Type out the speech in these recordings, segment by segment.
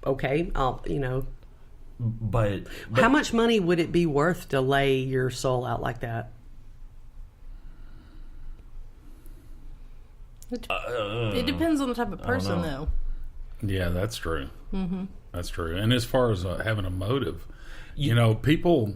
okay, I'll, But how much money would it be worth to lay your soul out like that? It depends on the type of person, though. Yeah, that's true. Mm-hmm. That's true. And as far as having a motive, people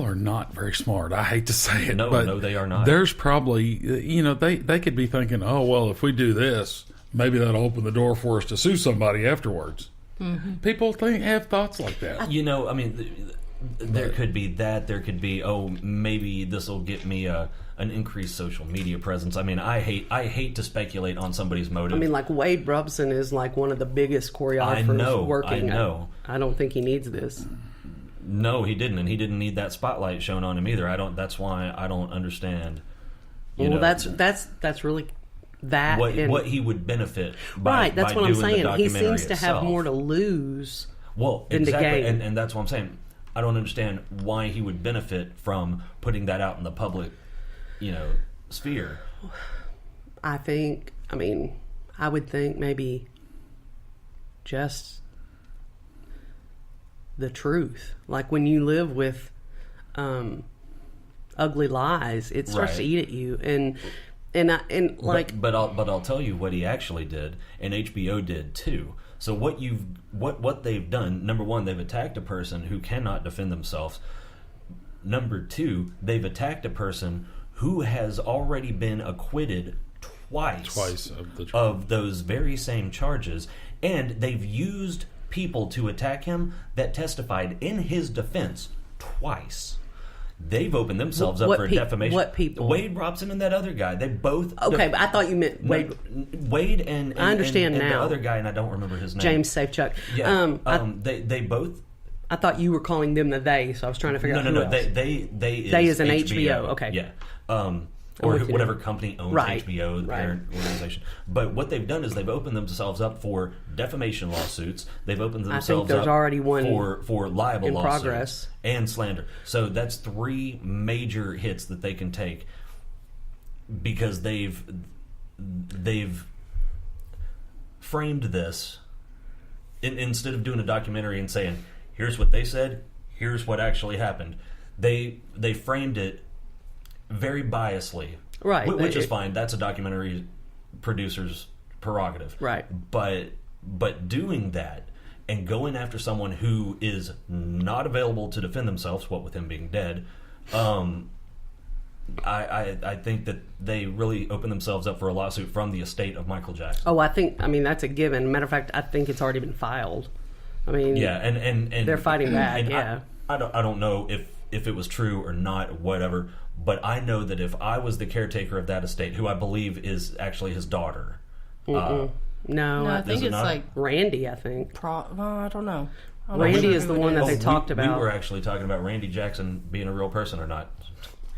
are not very smart. I hate to say it, but no, they are not. There's probably, they could be thinking, oh, well, if we do this, maybe that'll open the door for us to sue somebody afterwards. Mm-hmm. People have thoughts like that. There could be that. There could be, maybe this will get me an increased social media presence. I hate to speculate on somebody's motive. Like Wade Robson is like one of the biggest choreographers working. I know. I don't think he needs this. No, he didn't, and he didn't need that spotlight shown on him either. That's why I don't understand. That's really that what he would benefit by, right. That's by what I'm doing saying. The he seems to itself. have more to lose. Well, than exactly, to gain. and that's what I'm saying. I don't understand why he would benefit from putting that out in the public, sphere. I would think maybe just the truth. Like when you live with ugly lies, it starts to eat at you. But I'll tell you what he actually did, and HBO did too. So what they've done, number one, they've attacked a person who cannot defend themselves. Number two, they've attacked a person who has already been acquitted twice of those very same charges, and they've used people to attack him that testified in his defense twice. They've opened themselves up for defamation. What people? Wade Robson and that other guy. They both... Okay, but I thought you meant Wade. Wade and I understand and now. the other guy, and I don't remember his name. James Safechuck. Yeah. They both... I thought you were calling them the they, so I was trying to figure out who else. They is an HBO. Okay. Yeah. Or whatever company owns HBO, the parent organization. But what they've done is they've opened themselves up for defamation lawsuits. They've opened themselves up already one for libel in lawsuits progress. And slander. So that's 3 major hits that they can take because they've framed this instead of doing a documentary and saying, here's what they said, here's what actually happened. They framed it very biasly, right? Which is fine. That's a documentary producer's prerogative, right? But doing that and going after someone who is not available to defend themselves, what with him being dead, I think that they really opened themselves up for a lawsuit from the estate of Michael Jackson. Oh, that's a given. Matter of fact, I think it's already been filed. Yeah, and they're fighting back. And yeah, I don't know if it was true or not, whatever. But I know that if I was the caretaker of that estate, who I believe is actually his daughter. No, I think it's like Randy. I think. I don't know. Randy is the one that they talked about. We were actually talking about Randy Jackson being a real person or not.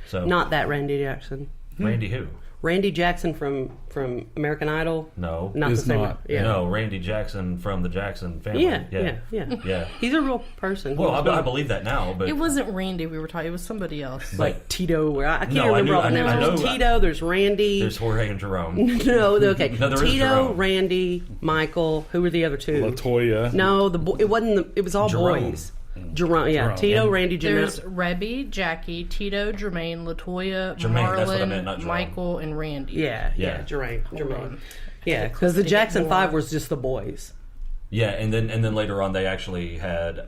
So not that Randy Jackson. Randy who? Randy Jackson from American Idol. No, not the same. Yeah. No, Randy Jackson from the Jackson family. Yeah. He's a real person. Well, I believe that now, but it wasn't Randy we were talking. It was somebody else, like Tito. I can't remember all the names. There's Tito. There's Randy. There's Jorge and Jerome. Okay. No, there is Tito, Jerome. Randy, Michael. Who were the other two? Latoya. No, it wasn't. It was all Jerome. boys. Jerome. Tito, and Randy, Jerome. There's Rebby, Jackie, Tito, Jermaine, Latoya, Jermaine, that's what I meant, not Marlon, Jerome. Michael, and Randy. Yeah, Jermaine. Yeah, because the Jackson 5 was just the boys. Yeah, and then later on they actually had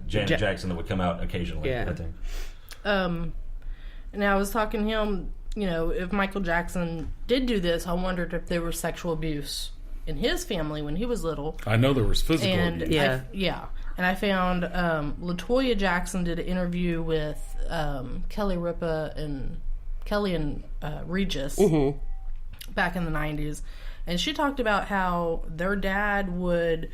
Janet Jackson that would come out occasionally. Yeah. I think. And I was talking to him. If Michael Jackson did do this, I wondered if there was sexual abuse in his family when he was little. I know there was physical abuse. Yeah. And I found Latoya Jackson did an interview with Kelly Ripa and Kelly and Regis back in the 90s. And she talked about how their dad would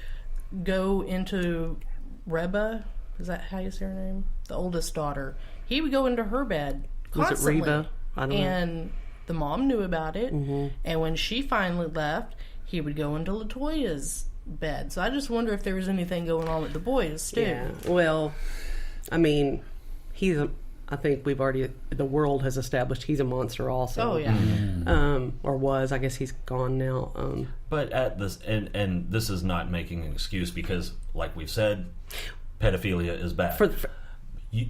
go into Reba. Is that how you say her name? The oldest daughter. He would go into her bed constantly. Was it Reba? I don't know. And the mom knew about it. And when she finally left, he would go into Latoya's bed. So I just wonder if there was anything going on with the boys too. Yeah. Well, he's I think the world has established he's a monster also. Oh yeah. Or was. I guess he's gone now. But at this, and this is not making an excuse because, like we've said, pedophilia is bad.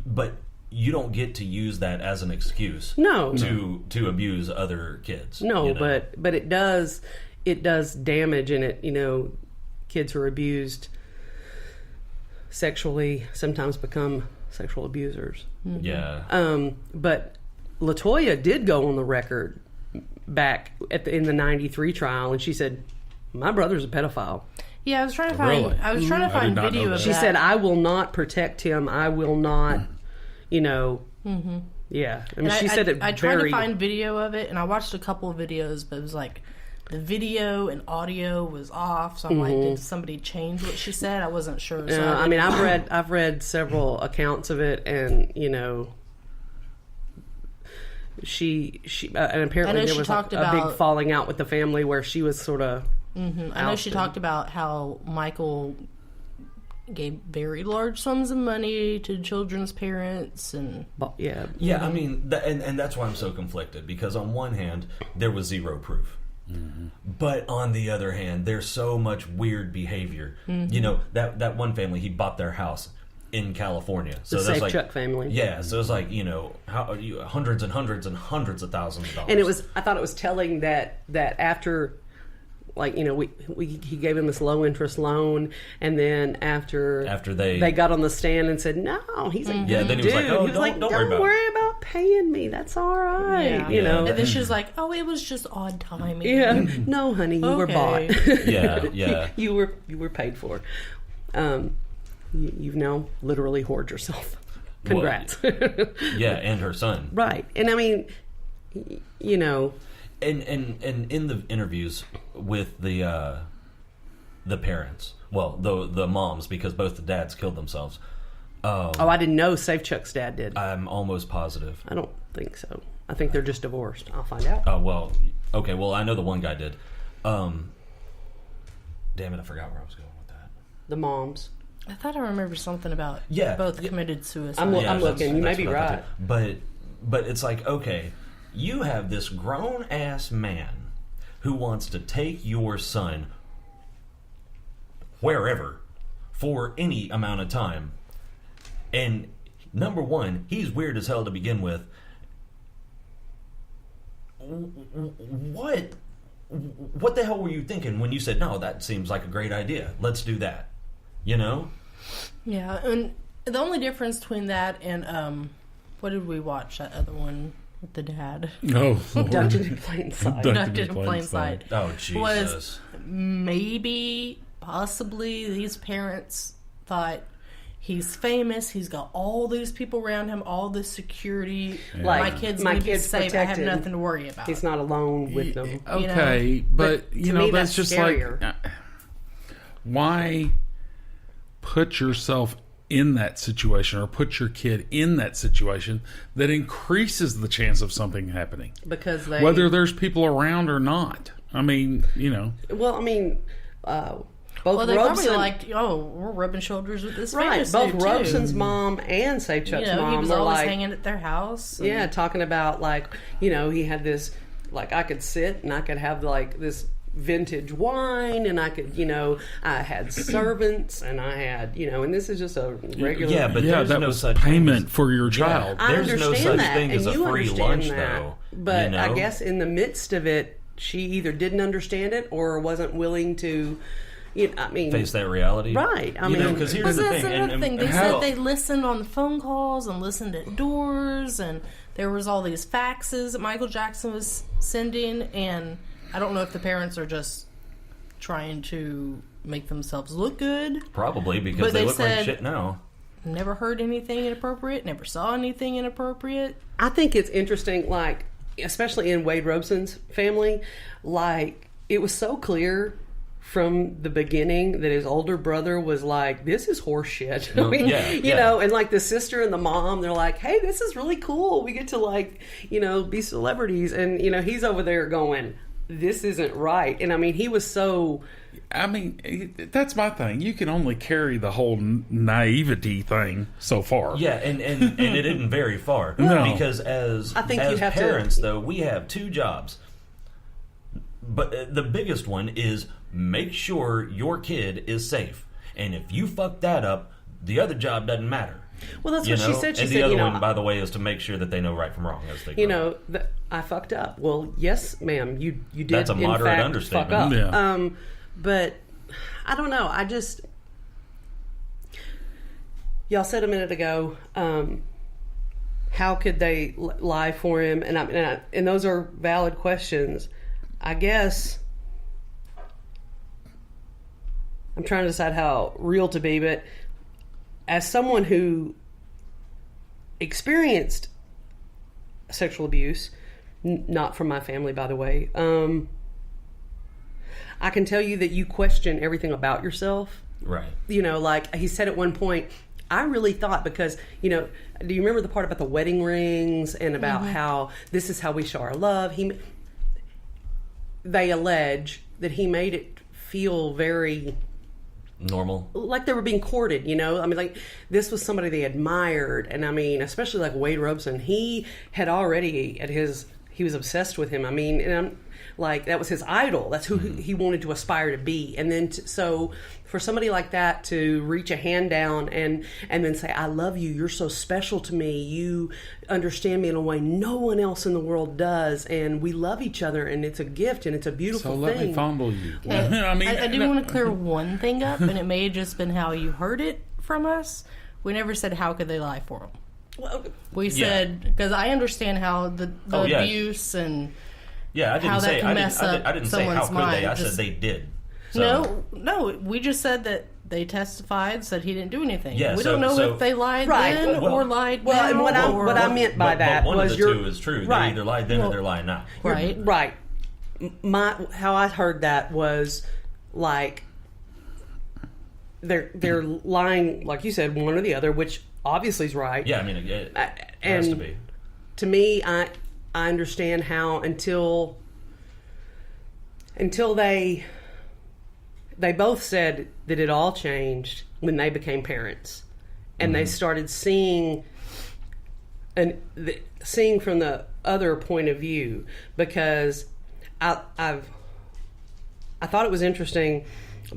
But you don't get to use that as an excuse. To abuse other kids. No, you know? but it does damage, and it, you know, kids who are abused sexually sometimes become sexual abusers. Yeah. But LaToya did go on the record back in the '93 trial, and she said, "My brother's a pedophile." Yeah, I was trying to find. Really? I was trying to find video of that. She said, "I will not protect him. I will not." You know. Yeah. I mean, she said it. I tried to find video of it, and I watched a couple of videos, but it was like the video and audio was off. So I'm like, did somebody change what she said? I wasn't sure. So I mean, I've read several accounts of it, and you know, she and apparently there was a big falling out with the family where she was sort of. I know she talked about how Michael gave very large sums of money to children's parents, and yeah. I mean, and that's why I'm so conflicted, because on one hand there was zero proof. But on the other hand, there's so much weird behavior. You know, that one family, he bought their house in California. So the that's Chuck family. Yeah, so it's like, you know, hundreds and hundreds and hundreds of thousands of dollars. And I thought it was telling that after, like, you know, he gave him this low interest loan, and then after they got on the stand and said no, he's like, yeah, then he was like, oh, don't worry about paying me, that's all right. Yeah. You know, and then she was like, oh, it was just odd timing. Yeah, no, honey, you were bought. Yeah. you were paid for. You've now literally whored yourself. Congrats. Well, yeah, and her son. Right, and I mean, you know. And in the interviews with the parents, well, the moms, because both the dads killed themselves. I didn't know Safe Chuck's dad did. I'm almost positive. I don't think so. I think they're just divorced. I'll find out. Well, okay. Well, I know the one guy did. Damn it, I forgot where I was going with that. The moms. I thought I remember something about both committed suicide. I'm looking. You may be right. But it's like, okay, you have this grown-ass man who wants to take your son wherever for any amount of time. And number one, he's weird as hell to begin with. What the hell were you thinking when you said, no, that seems like a great idea, let's do that? You know? Yeah, and the only difference between that and what did we watch, that other one with the dad? Abducted in Plain Sight. Abducted in Plain Sight. Oh, Jesus. Was maybe, possibly, these parents thought, he's famous, he's got all these people around him, all this security. Yeah. Like, my kid's safe, I have nothing to worry about. He's not alone with them. Okay, you know? but you know, that's just scarier. Like, why put yourself in that situation, or put your kid in that situation that increases the chance of something happening? Because whether there's people around or not. I mean, you know. Well, I mean, both they Robson, probably like, we're rubbing shoulders with this right. famous Both dude Robson's mom and Safe Chuck's mom he was were always like, hanging at their house. Yeah, talking about, like, you know, he had this, like, I could sit and I could have, like, this vintage wine, and I could, you know, I had servants, and I had, you know, and this is just a regular. Yeah, but there's that no was such payment for your child. I There's no understand such that, thing as and a you free understand lunch, that. though. But you know? I guess in the midst of it, she either didn't understand it or wasn't willing to. I mean, face that reality, right? I mean, because here's the that's thing. another thing. They said they listened on the phone calls and listened at doors, and there was all these faxes that Michael Jackson was sending. And I don't know if the parents are just trying to make themselves look good. Probably, because they look like shit now. Never heard anything inappropriate. Never saw anything inappropriate. I think it's interesting, like, especially in Wade Robson's family, like, it was so clear from the beginning that his older brother was like, this is horse shit. I mean, you know, and like the sister and the mom, they're like, hey, this is really cool. We get to, like, you know, be celebrities. And, you know, he's over there going, this isn't right. And I mean, he was so I mean, that's my thing. You can only carry the whole naivety thing so far. Yeah, and it isn't very far. No. Because as you have parents, though, we have two jobs. But the biggest one is make sure your kid is safe. And if you fuck that up, the other job doesn't matter. Well, that's what she said. She and said, the other one, by the way, is to make sure that they know right from wrong as they grow. I fucked up. Well, yes, ma'am, you did. That's a in moderate fact, understatement. Fuck up. Yeah. But I don't know. Y'all said a minute ago, how could they lie for him? And those are valid questions. I guess I'm trying to decide how real to be, but as someone who experienced sexual abuse, not from my family, by the way, I can tell you that you question everything about yourself. Right. Like he said at one point, I really thought because, do you remember the part about the wedding rings and about how this is how we show our love? They allege that he made it feel very normal, like they were being courted. I mean, like this was somebody they admired, and I mean, especially like Wade Robson, he had already he was obsessed with him. I mean, and I'm like that was his idol. That's who he wanted to aspire to be, and then so for somebody like that to reach a hand down and then say, I love you, you're so special to me, you understand me in a way no one else in the world does, and we love each other, and it's a gift, and it's a beautiful thing. So let me fondle you. I do want to clear one thing up, and it may have just been how you heard it from us. We never said how could they lie for him. Well, we said, because I understand how the abuse and I didn't say I didn't say how could mind. they. I said they did. So. No. We just said that they testified, said he didn't do anything. Yeah, we don't know if they lied then or lied now. And what I meant by that one was of the two is true. Right. They either lied then or they're lying now. Right. How I heard that was like they're lying, like you said, one or the other, which obviously is right. Yeah, I mean it has to be. To me, I understand how until they both said that it all changed when they became parents, and they started seeing from the other point of view. Because I thought it was interesting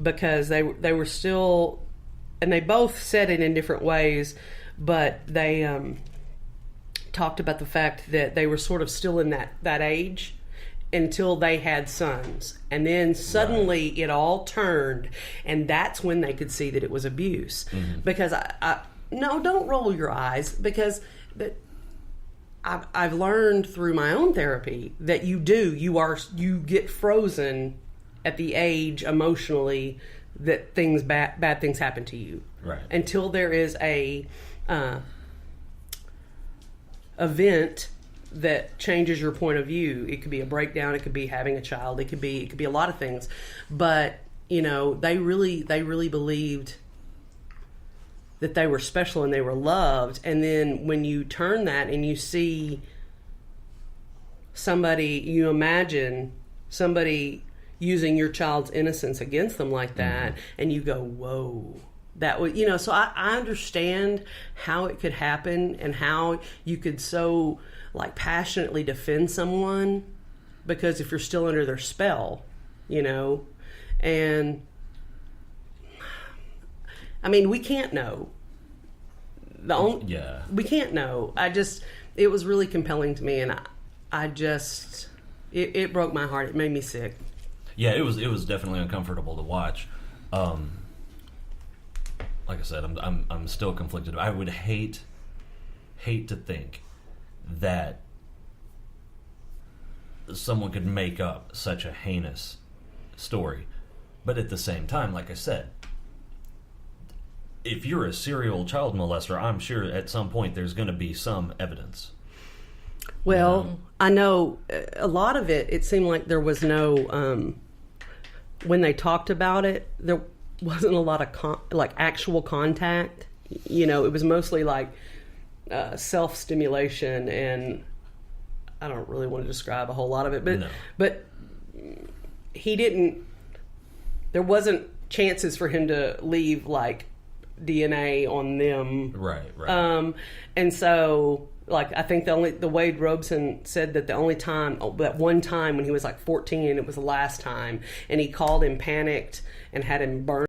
because they were still, and they both said it in different ways, but they talked about the fact that they were sort of still in that age until they had sons, and then suddenly it all turned, and that's when they could see that it was abuse. Because no, don't roll your eyes, because I've learned through my own therapy that you get frozen at the age emotionally that bad things happen to you, right? Until there is a event that changes your point of view. It could be a breakdown, it could be having a child, it could be a lot of things. But they really believed that they were special and they were loved. And then when you turn that and you see you imagine somebody using your child's innocence against them like that, and you go, whoa. That was, so I understand how it could happen and how you could so passionately defend someone, because if you're still under their spell, and I mean, we can't know. We can't know. It was really compelling to me, and it broke my heart. It made me sick. Yeah, it was definitely uncomfortable to watch. Like I said, I'm still conflicted. I would hate to think that someone could make up such a heinous story. But at the same time, like I said, if you're a serial child molester, I'm sure at some point there's going to be some evidence. Well, I know a lot of it seemed like there was no, when they talked about it, there wasn't a lot of actual contact. It was mostly self-stimulation, and I don't really want to describe a whole lot of it, but he didn't there wasn't chances for him to leave like DNA on them. Right. And so, like, I think the Wade Robeson said that the only time, that one time when he was like 14, it was the last time, and he called him panicked and had him burned